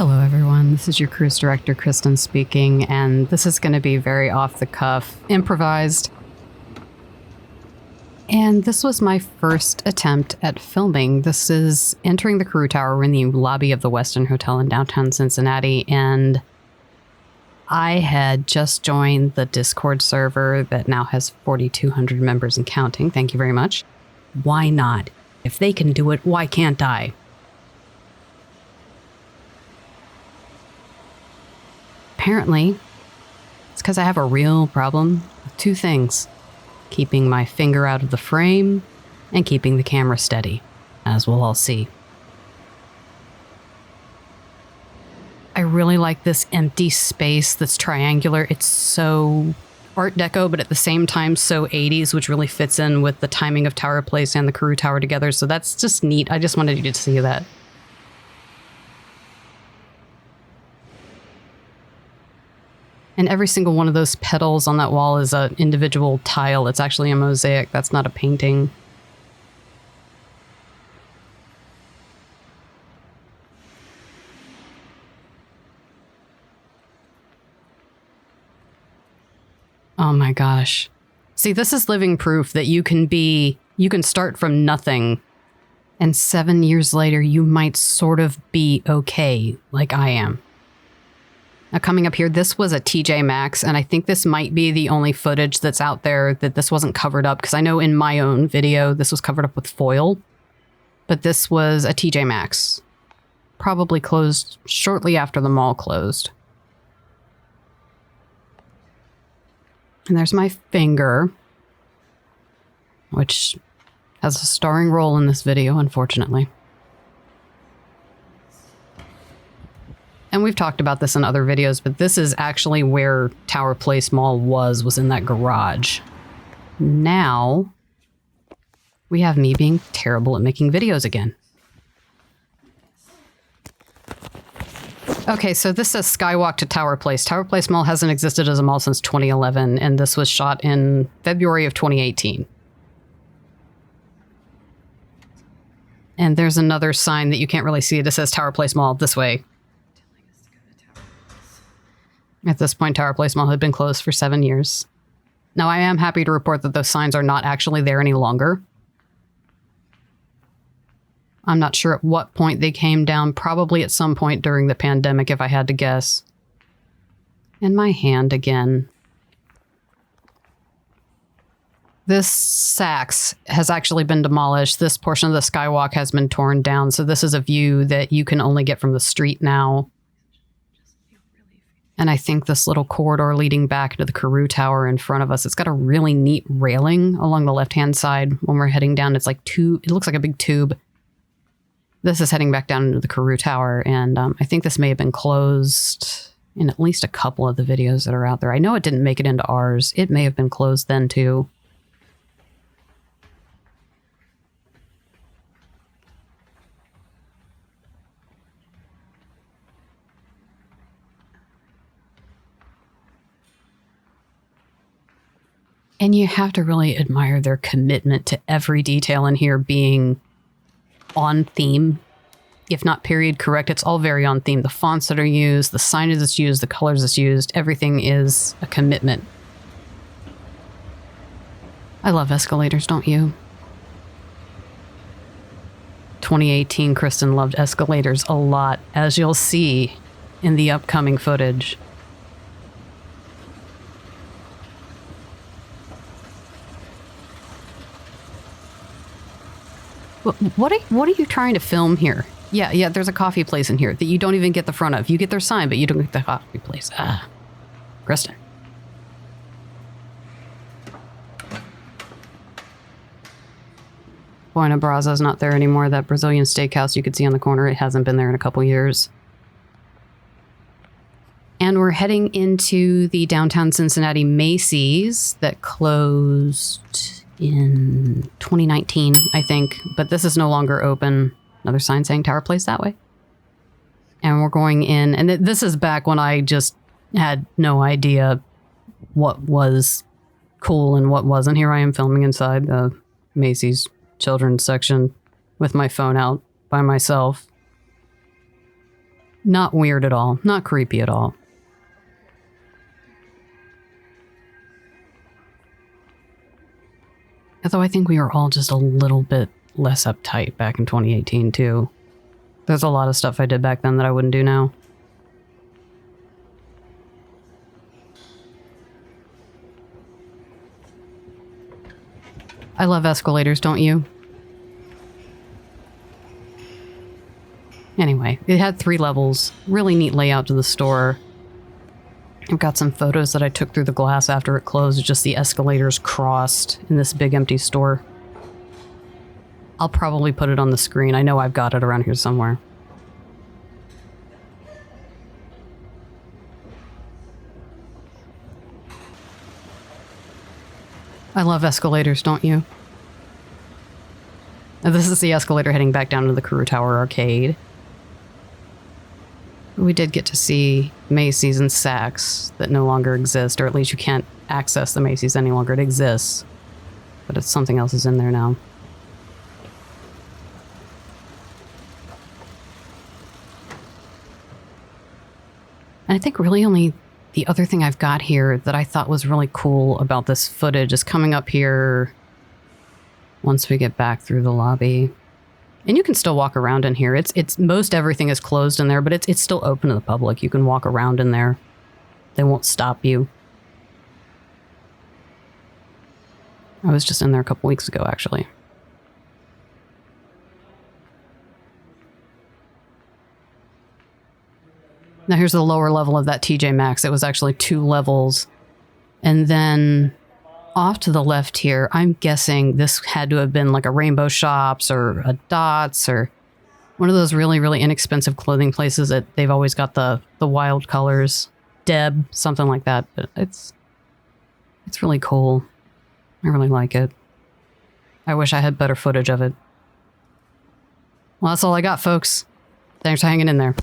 Hello everyone, this is your cruise director Kristen speaking, and this is going to be very off the cuff, improvised. And this was my first attempt at filming. This is entering the Carew Tower. We're in the lobby of the Westin Hotel in downtown Cincinnati, and I had just joined the Discord server that now has 4,200 members and counting. Thank you very much. Why not? If they can do it, why can't I? Apparently, it's because I have a real problem with two things. Keeping my finger out of the frame and keeping the camera steady, as we'll all see. I really like this empty space that's triangular. It's so Art Deco, but at the same time so 80s, which really fits in with the timing of Tower Place and the Carew Tower together. So that's just neat. I just wanted you to see that. And every single one of those petals on that wall is an individual tile. It's actually a mosaic. That's not a painting. Oh my gosh. See, this is living proof that you can start from nothing, and 7 years later, you might sort of be okay, like I am. Now, coming up here, this was a TJ Maxx, and I think this might be the only footage that's out there that this wasn't covered up, because I know in my own video, this was covered up with foil, but this was a TJ Maxx. Probably closed shortly after the mall closed. And there's my finger, which has a starring role in this video, unfortunately. And we've talked about this in other videos, but this is actually where Tower Place Mall was in that garage. Now, we have me being terrible at making videos again. Okay, so this says Skywalk to Tower Place. Tower Place Mall hasn't existed as a mall since 2011, and this was shot in February of 2018. And there's another sign that you can't really see. It says Tower Place Mall this way. At this point, Tower Place Mall had been closed for 7 years. Now, I am happy to report that those signs are not actually there any longer. I'm not sure at what point they came down, probably at some point during the pandemic, if I had to guess. And my hand again. This Saks has actually been demolished. This portion of the skywalk has been torn down, so this is a view that you can only get from the street now. And I think this little corridor leading back to the Carew Tower in front of us, it's got a really neat railing along the left-hand side when we're heading down. It's like it looks like a big tube. This is heading back down into the Carew Tower, and I think this may have been closed in at least a couple of the videos that are out there. I know it didn't make it into ours. It may have been closed then, too. And you have to really admire their commitment to every detail in here being on theme, if not period correct. It's all very on theme. The fonts that are used, the signage that's used, the colors that's used, everything is a commitment. I love escalators, don't you? 2018, Kristen loved escalators a lot, as you'll see in the upcoming footage. What are you trying to film here? Yeah, there's a coffee place in here that you don't even get the front of. You get their sign, but you don't get the coffee place. Kristen. Buena Braza's not there anymore. That Brazilian steakhouse you could see on the corner, it hasn't been there in a couple years. And we're heading into the downtown Cincinnati Macys that closed in 2019, I think, but this is no longer open. Another sign saying Tower Place that way. And we're going in, and this is back when I just had no idea what was cool and what wasn't. Here I am filming inside the Macys children's section with my phone out by myself. Not weird at all. Not creepy at all. Although I think we were all just a little bit less uptight back in 2018, too. There's a lot of stuff I did back then that I wouldn't do now. I love escalators, don't you? Anyway, it had 3 levels. Really neat layout to the store. I've got some photos that I took through the glass after it closed, just the escalators crossed in this big empty store. I'll probably put it on the screen. I know I've got it around here somewhere. I love escalators, don't you? And this is the escalator heading back down to the Carew Tower Arcade. We did get to see Macys and Saks that no longer exist, or at least you can't access the Macys any longer. It exists, but it's something else is in there now. And I think really only the other thing I've got here that I thought was really cool about this footage is coming up here once we get back through the lobby. And you can still walk around in here. It's most everything is closed in there, but it's still open to the public. You can walk around in there. They won't stop you. I was just in there a couple weeks ago, actually. Now here's the lower level of that TJ Maxx. It was actually 2 levels. And then off to the left here, I'm guessing this had to have been like a Rainbow Shops or a Dots or one of those really, really inexpensive clothing places that they've always got the wild colors. Deb, something like that. But it's really cool. I really like it. I wish I had better footage of it. Well, that's all I got, folks. Thanks for hanging in there.